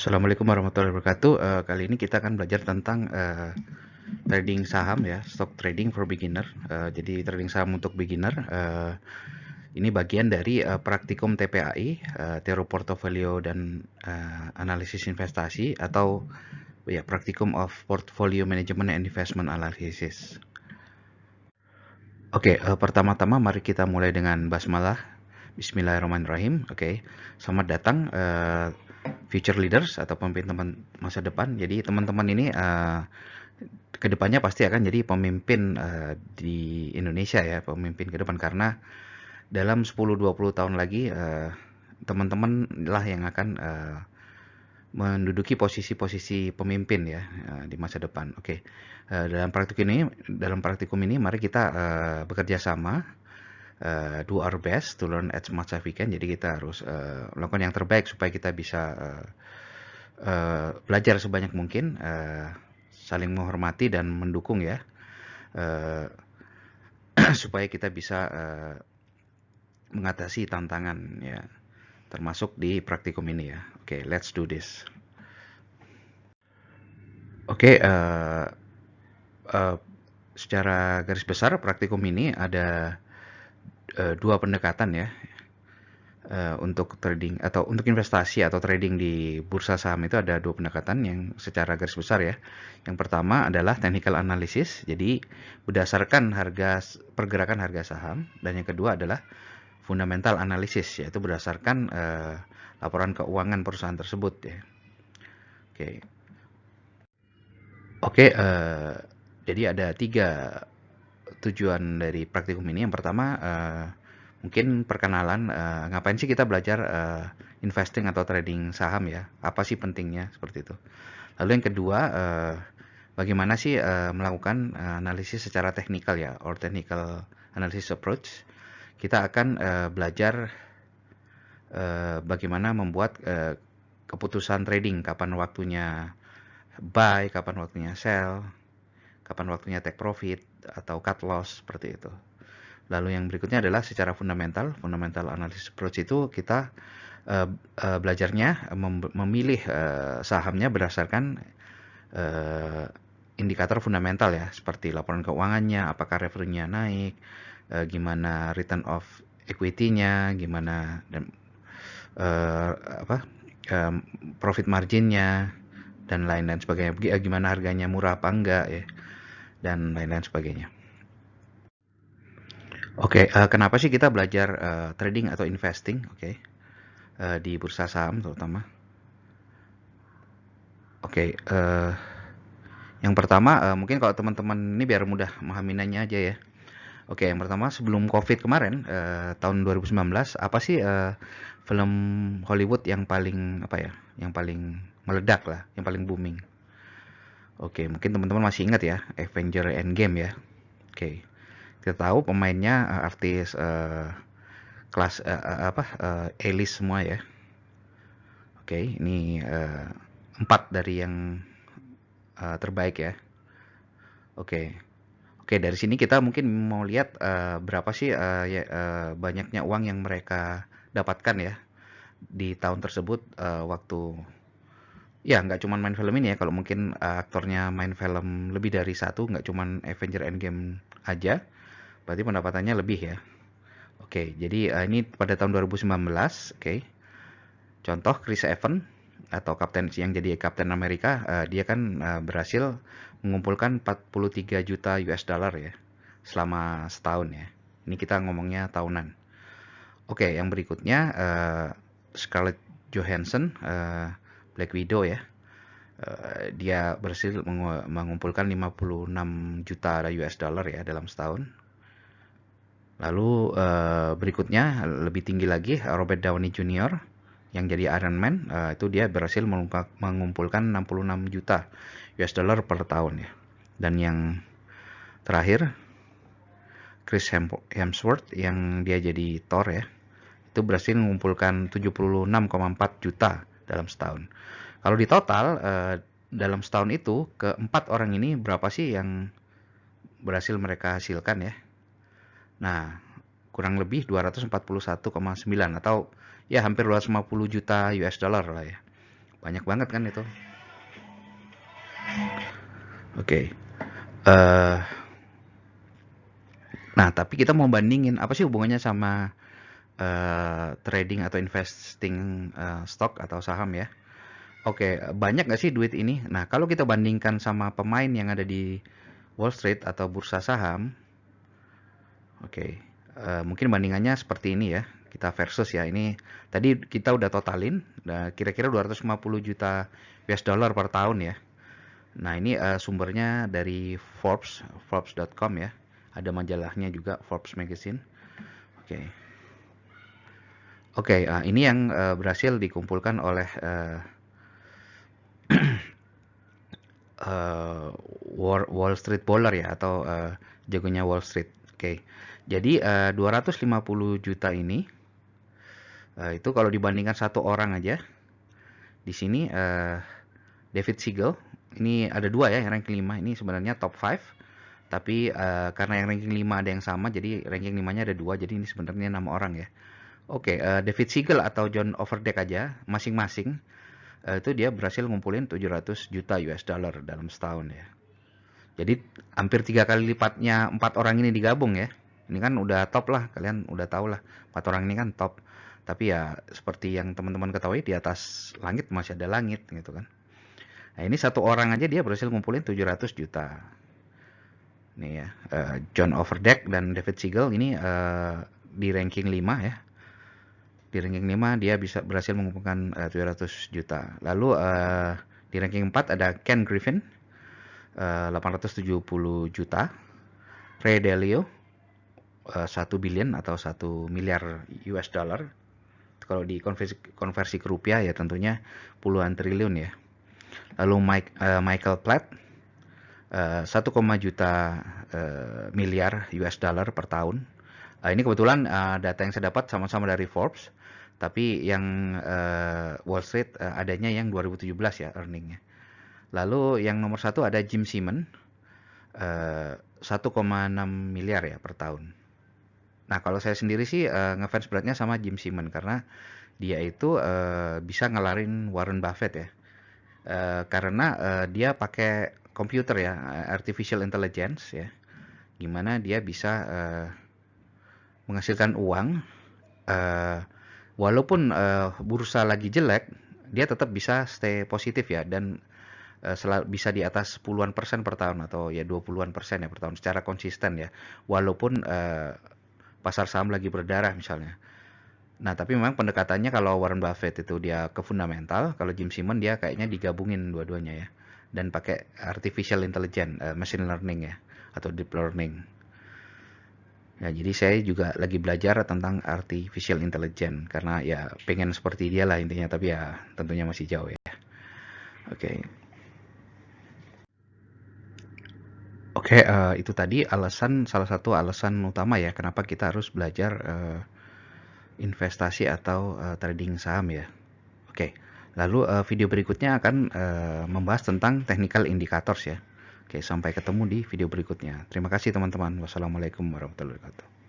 Assalamualaikum warahmatullahi wabarakatuh. Kali ini kita akan belajar tentang trading saham ya, stock trading for beginner. Jadi trading saham untuk beginner. Ini bagian dari praktikum TPAI, teori portofolio dan analisis investasi, atau ya praktikum of portfolio management and investment analysis. Oke, pertama-tama mari kita mulai dengan basmalah. Bismillahirrahmanirrahim. Oke, selamat datang future leaders atau pemimpin teman masa depan. Jadi teman-teman ini kedepannya pasti akan jadi pemimpin di Indonesia ya, pemimpin ke depan, karena dalam 10-20 tahun lagi teman-teman lah yang akan menduduki posisi-posisi pemimpin ya di masa depan. Oke. Dalam praktikum ini mari kita bekerja sama, do our best to learn as much as we can. Jadi kita harus melakukan yang terbaik supaya kita bisa belajar sebanyak mungkin, saling menghormati dan mendukung ya, supaya kita bisa mengatasi tantangan ya, termasuk di praktikum ini ya. Oke, let's do this. Oke, secara garis besar praktikum ini ada dua pendekatan ya. Untuk trading atau untuk investasi atau trading di bursa saham itu ada dua pendekatan yang secara garis besar ya. Yang pertama adalah technical analysis, jadi berdasarkan pergerakan harga saham, dan yang kedua adalah fundamental analysis, yaitu berdasarkan laporan keuangan perusahaan tersebut ya. Oke, jadi ada tiga tujuan dari praktikum ini. Yang pertama, mungkin perkenalan, ngapain sih kita belajar investing atau trading saham ya, apa sih pentingnya, seperti itu. Lalu yang kedua, bagaimana sih melakukan analisis secara teknikal ya, or technical analysis approach. Kita akan belajar bagaimana membuat keputusan trading, kapan waktunya buy, kapan waktunya sell, kapan waktunya take profit atau cut loss, seperti itu. Lalu yang berikutnya adalah secara fundamental analysis approach, itu kita belajarnya memilih sahamnya berdasarkan indikator fundamental ya, seperti laporan keuangannya, apakah revenue-nya naik, gimana return of equity-nya, gimana dan profit margin-nya dan lain-lain sebagainya, gimana harganya murah apa enggak ya, dan lain-lain sebagainya. Oke, kenapa sih kita belajar trading atau investing? Oke, di bursa saham terutama. Oke, yang pertama mungkin kalau teman-teman ini biar mudah memahaminya aja ya. Oke, yang pertama, sebelum COVID kemarin, tahun 2019, apa sih film Hollywood yang paling yang paling meledak lah, yang paling booming? Oke, mungkin teman-teman masih ingat ya, Avenger Endgame ya. Oke, kita tahu pemainnya artis kelas A-list semua ya. Oke, ini 4 dari yang terbaik ya. Oke, dari sini kita mungkin mau lihat berapa sih banyaknya uang yang mereka dapatkan ya di tahun tersebut, waktu ya nggak cuma main film ini ya. Kalau mungkin aktornya main film lebih dari satu, nggak cuma Avenger Endgame aja, berarti pendapatannya lebih ya. Oke, jadi ini pada tahun 2019. Oke, contoh Chris Evans atau kapten yang jadi Kapten Amerika, dia kan berhasil mengumpulkan 43 juta US dollar ya selama setahun ya. Ini kita ngomongnya tahunan. Oke, yang berikutnya Scarlett Johansson, Black Widow ya. Dia berhasil mengumpulkan 56 juta US dollar ya dalam setahun. Lalu berikutnya lebih tinggi lagi, Robert Downey Jr. yang jadi Iron Man, itu dia berhasil mengumpulkan 66 juta US dollar per tahun ya. Dan yang terakhir, Chris Hemsworth yang dia jadi Thor ya, itu berhasil mengumpulkan 76,4 juta dalam setahun. Kalau di total dalam setahun itu, keempat orang ini berapa sih yang berhasil mereka hasilkan ya? Nah, kurang lebih 241,9 atau ya hampir 250 juta US dollar lah ya Banyak banget kan itu. Oke. Eh, nah, tapi kita mau bandingin apa sih hubungannya sama trading atau investing stock atau saham ya. Oke, banyak nggak sih duit ini? Nah, kalau kita bandingkan sama pemain yang ada di Wall Street atau bursa saham, oke, mungkin bandingannya seperti ini ya. Kita versus ya. Ini tadi kita udah totalin, kira-kira 250 juta US dollar per tahun ya. Nah, ini sumbernya dari Forbes, Forbes.com ya. Ada majalahnya juga, Forbes Magazine. Oke. Oke, ini yang berhasil dikumpulkan oleh Wall Street Bowler ya, atau jagonya Wall Street. Oke. Jadi 250 juta ini itu kalau dibandingkan satu orang aja, di sini David Siegel ini ada dua ya, yang ranking 5 ini sebenarnya top 5, tapi karena yang ranking 5 ada yang sama, jadi ranking 5-nya ada dua, jadi ini sebenarnya 6 orang ya. Oke, David Siegel atau John Overdeck aja masing-masing itu dia berhasil ngumpulin 700 juta US dollar dalam setahun ya. Jadi hampir 3 kali lipatnya 4 orang ini digabung ya. Ini kan udah top lah, kalian udah tahu lah 4 orang ini kan top. Tapi ya seperti yang teman-teman ketahui, di atas langit masih ada langit gitu kan. Nah, ini satu orang aja dia berhasil ngumpulin 700 juta. Nih ya, John Overdeck dan David Siegel ini di ranking 5 ya. Di ranking 5 dia bisa berhasil mengumpulkan 700 juta. Lalu di ranking 4 ada Ken Griffin 870 juta. Ray Dalio 1 billion atau 1 miliar US dollar. Kalau di konversi ke rupiah ya tentunya puluhan triliun ya. Lalu Michael Platt 1, juta miliar US dollar per tahun. Ini kebetulan data yang saya dapat sama-sama dari Forbes, tapi yang Wall Street adanya yang 2017 ya earningnya. Lalu yang nomor 1 ada Jim Simon 1,6 miliar ya per tahun. Nah, kalau saya sendiri sih ngefans beratnya sama Jim Simon karena dia itu bisa ngalahin Warren Buffett ya. Karena dia pakai komputer ya, artificial intelligence ya. Gimana dia bisa menghasilkan uang walaupun bursa lagi jelek, dia tetap bisa stay positif ya, dan bisa di atas 10-an persen per tahun atau ya 20-an persen ya per tahun secara konsisten ya, walaupun pasar saham lagi berdarah misalnya. Nah, tapi memang pendekatannya kalau Warren Buffett itu dia ke fundamental, kalau Jim Simon dia kayaknya digabungin dua-duanya ya, dan pakai artificial intelligence, machine learning ya, atau deep learning. Ya, jadi saya juga lagi belajar tentang artificial intelligence karena ya pengen seperti dia lah intinya, tapi ya tentunya masih jauh ya. Oke. Oke, itu tadi salah satu alasan utama ya kenapa kita harus belajar investasi atau trading saham ya. Oke, lalu video berikutnya akan membahas tentang technical indicators ya. Oke, sampai ketemu di video berikutnya. Terima kasih teman-teman. Wassalamualaikum warahmatullahi wabarakatuh.